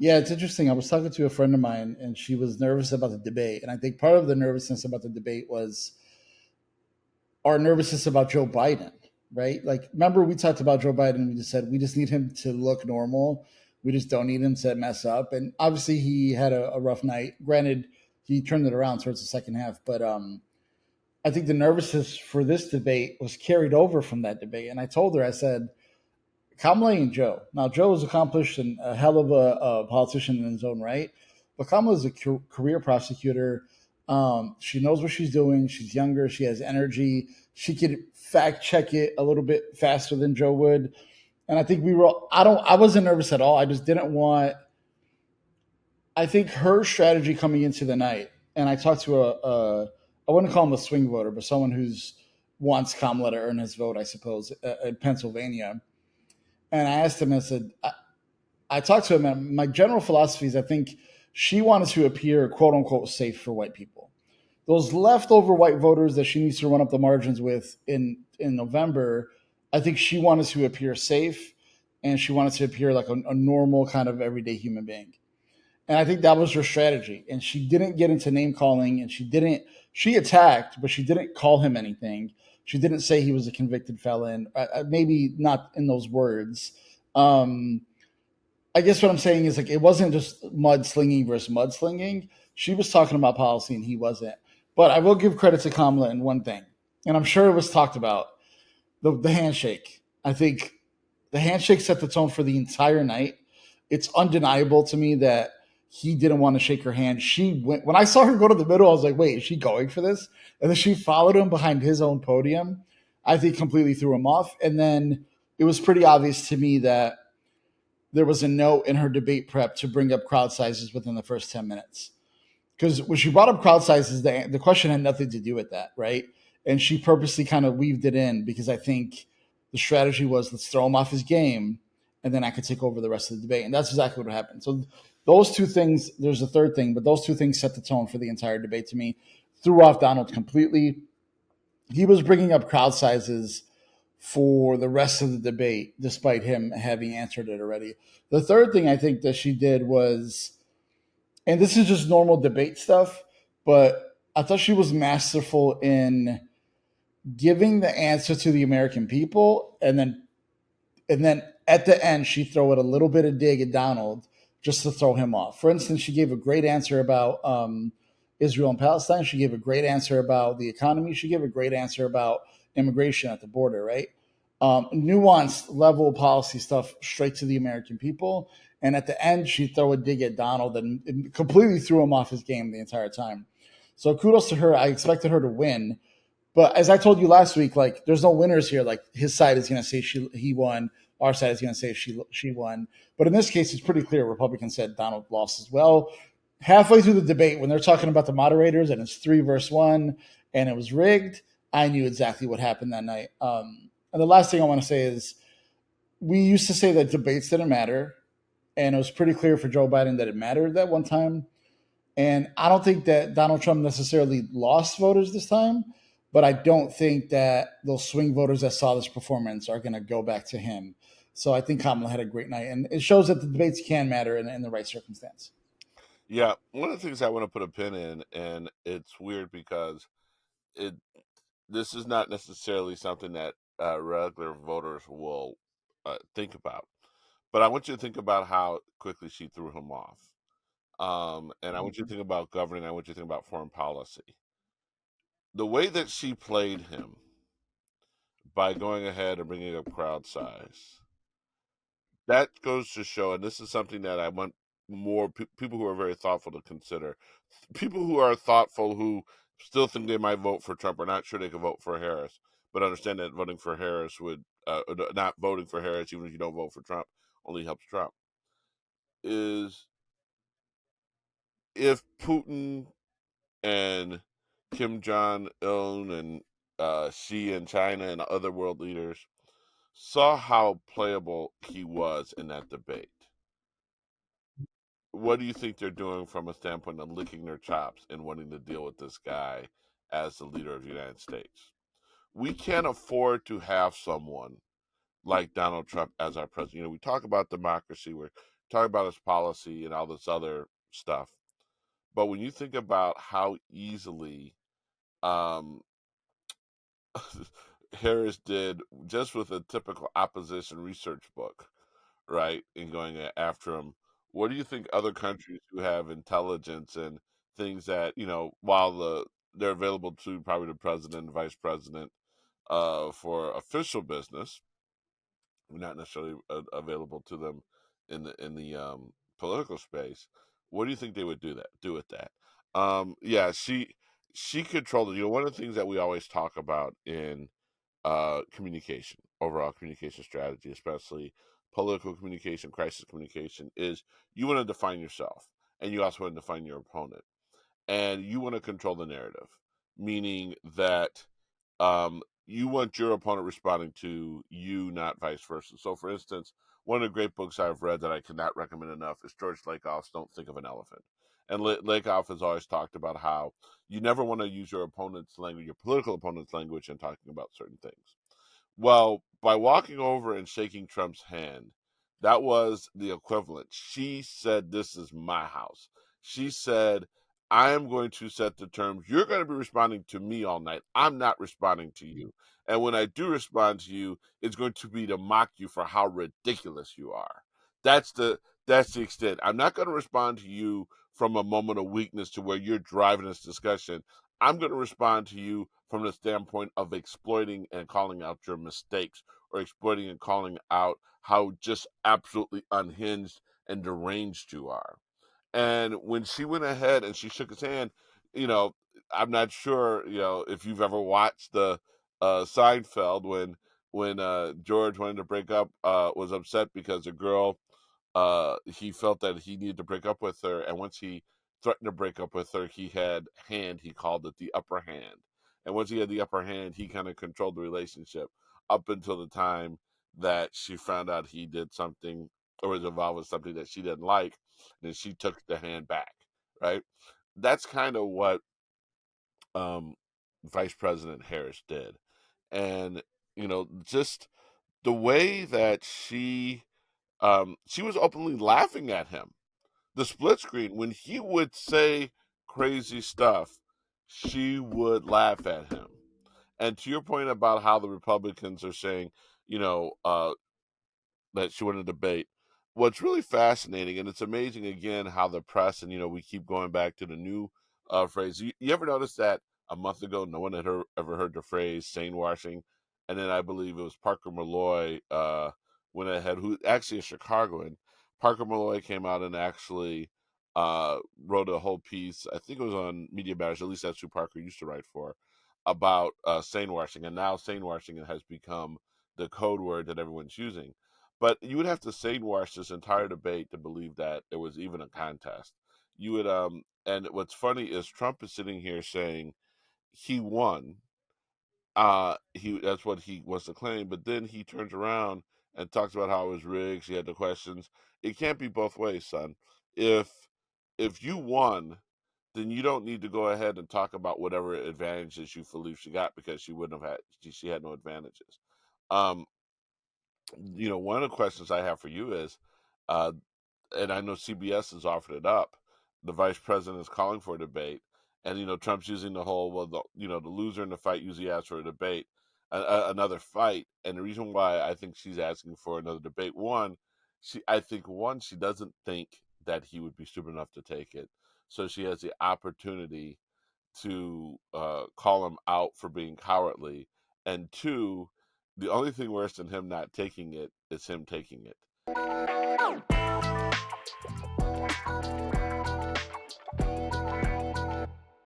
Yeah, it's interesting. I was talking to a friend of mine, and she was nervous about the debate. And I think part of the nervousness about the debate was our nervousness about Joe Biden, right? Like, remember we talked about Joe Biden? We just said we just need him to look normal. We just don't need him to mess up. And obviously, he had a rough night. Granted, he turned it around towards the second half, but I think the nervousness for this debate was carried over from that debate. And I told her, I said, Kamala and Joe. Now, Joe is accomplished and a hell of a politician in his own right, but Kamala is a career prosecutor. She knows what she's doing. She's younger. She has energy. She could fact check it a little bit faster than Joe would. And I think we were. I wasn't nervous at all. I just didn't want. I think her strategy coming into the night, and I talked to I wouldn't call him a swing voter, but someone who's wants Kamala to earn his vote, I suppose, in Pennsylvania. And I asked him, I said, I talked to him, and my general philosophy is I think she wanted to appear quote unquote safe for white people. Those leftover white voters that she needs to run up the margins with in November, I think she wanted to appear safe, and she wanted to appear like a normal kind of everyday human being. And I think that was her strategy. And she didn't get into name calling, and she attacked, but she didn't call him anything. She didn't say he was a convicted felon, maybe not in those words. Um, I guess what I'm saying is like it wasn't just mudslinging versus mudslinging. She was talking about policy and he wasn't. But I will give credit to Kamala in one thing, and I'm sure it was talked about the handshake. I think the handshake set the tone for the entire night. It's undeniable to me that he didn't want to shake her hand. She went when I saw her go to the middle. I was like, "Wait, is she going for this?" And then she followed him behind his own podium. I think completely threw him off. And then it was pretty obvious to me that there was a note in her debate prep to bring up crowd sizes within the first 10 minutes. Because when she brought up crowd sizes, the question had nothing to do with that, right? And she purposely kind of weaved it in because I think the strategy was let's throw him off his game and then I could take over the rest of the debate. And that's exactly what happened. So those two things, there's a third thing, but those two things set the tone for the entire debate to me. Threw off Donald completely. He was bringing up crowd sizes for the rest of the debate, despite him having answered it already. The third thing I think that she did was, and this is just normal debate stuff, but I thought she was masterful in giving the answer to the American people, and then at the end she throw it a little bit of dig at Donald just to throw him off. For instance, she gave a great answer about Israel and Palestine. She gave a great answer about the economy. She gave a great answer about immigration at the border. Right, nuanced level policy stuff straight to the American people. And at the end, she throw a dig at Donald and completely threw him off his game the entire time. So kudos to her. I expected her to win, but as I told you last week, like there's no winners here. Like his side is going to say he won, our side is going to say she won. But in this case, it's pretty clear. Republicans said Donald lost as well. Halfway through the debate, when they're talking about the moderators and it's 3 versus 1 and it was rigged, I knew exactly what happened that night. And the last thing I want to say is we used to say that debates didn't matter, and it was pretty clear for Joe Biden that it mattered that one time. And I don't think that Donald Trump necessarily lost voters this time, but I don't think that those swing voters that saw this performance are going to go back to him. So I think Kamala had a great night, and it shows that the debates can matter in the right circumstance. Yeah, one of the things I want to put a pin in, and it's weird because it this is not necessarily something that regular voters will think about. But I want you to think about how quickly she threw him off. And I want you to think about governing. I want you to think about foreign policy. The way that she played him by going ahead and bringing up crowd size, that goes to show, and this is something that I want more people who are very thoughtful to consider. People who are thoughtful, who still think they might vote for Trump, are not sure they could vote for Harris, but understand that voting for Harris would, not voting for Harris, even if you don't vote for Trump, only helps Trump. Is if Putin and Kim Jong Un and Xi and China and other world leaders saw how playable he was in that debate, what do you think they're doing from a standpoint of licking their chops and wanting to deal with this guy as the leader of the United States? We can't afford to have someone like Donald Trump as our president. We talk about democracy. We're talking about his policy and all this other stuff. But when you think about how easily um, Harris did just with a typical opposition research book, right, and going after him, what do you think other countries who have intelligence and things that, while they're available to probably the president and vice president for official business, not necessarily available to them in the political space. What do you think they would do with that? Yeah, she controlled it. One of the things that we always talk about in communication, overall communication strategy, especially political communication, crisis communication, is you want to define yourself, and you also want to define your opponent, and you want to control the narrative, meaning that you want your opponent responding to you, not vice versa. So, for instance, one of the great books I've read that I cannot recommend enough is George Lakoff's "Don't Think of an Elephant." And Lakoff has always talked about how you never want to use your opponent's language, your political opponent's language, in talking about certain things. Well, by walking over and shaking Trump's hand, that was the equivalent. She said, "This is my house." She said, "I am going to set the terms. You're going to be responding to me all night. I'm not responding to you. And when I do respond to you, it's going to be to mock you for how ridiculous you are." That's the extent. I'm not going to respond to you from a moment of weakness to where you're driving this discussion. I'm going to respond to you from the standpoint of exploiting and calling out your mistakes, or exploiting and calling out how just absolutely unhinged and deranged you are. And when she went ahead and she shook his hand, you know, I'm not sure, if you've ever watched the Seinfeld, when George wanted to break up, was upset because a girl, he felt that he needed to break up with her, and once he threatened to break up with her, he called it the upper hand. And once he had the upper hand, he kind of controlled the relationship up until the time that she found out he did something or was involved with something that she didn't like, and then she took the hand back, right? That's kind of what um, Vice President Harris did. And, just the way that she was openly laughing at him. The split screen, when he would say crazy stuff, she would laugh at him. And to your point about how the Republicans are saying, you know, uh, that she wanted to debate. What's really fascinating, and it's amazing again how the press, and we keep going back to the new phrase. You ever notice that a month ago no one had ever heard the phrase "sane washing," and then I believe it was Parker Malloy went ahead, who actually a Chicagoan. Parker Malloy came out and actually wrote a whole piece. I think it was on Media Matters. At least that's who Parker used to write for, about sane washing, and now sane washing has become the code word that everyone's using. But you would have to sane wash this entire debate to believe that it was even a contest. You would and what's funny is Trump is sitting here saying he won. He That's what he wants to claim, but then he turns around and talks about how it was rigged. He had the questions. It can't be both ways, son. If if you won, then you don't need to go ahead and talk about whatever advantages you believe she got, because she wouldn't have had she had no advantages. Um, one of the questions I have for you is, uh, and I know CBS has offered it up. The vice president is calling for a debate, and Trump's using the whole, well, the loser in the fight usually asks for a debate, another fight. And the reason why I think she's asking for another debate, she doesn't think that he would be stupid enough to take it, so she has the opportunity to call him out for being cowardly, and two, the only thing worse than him not taking it is him taking it.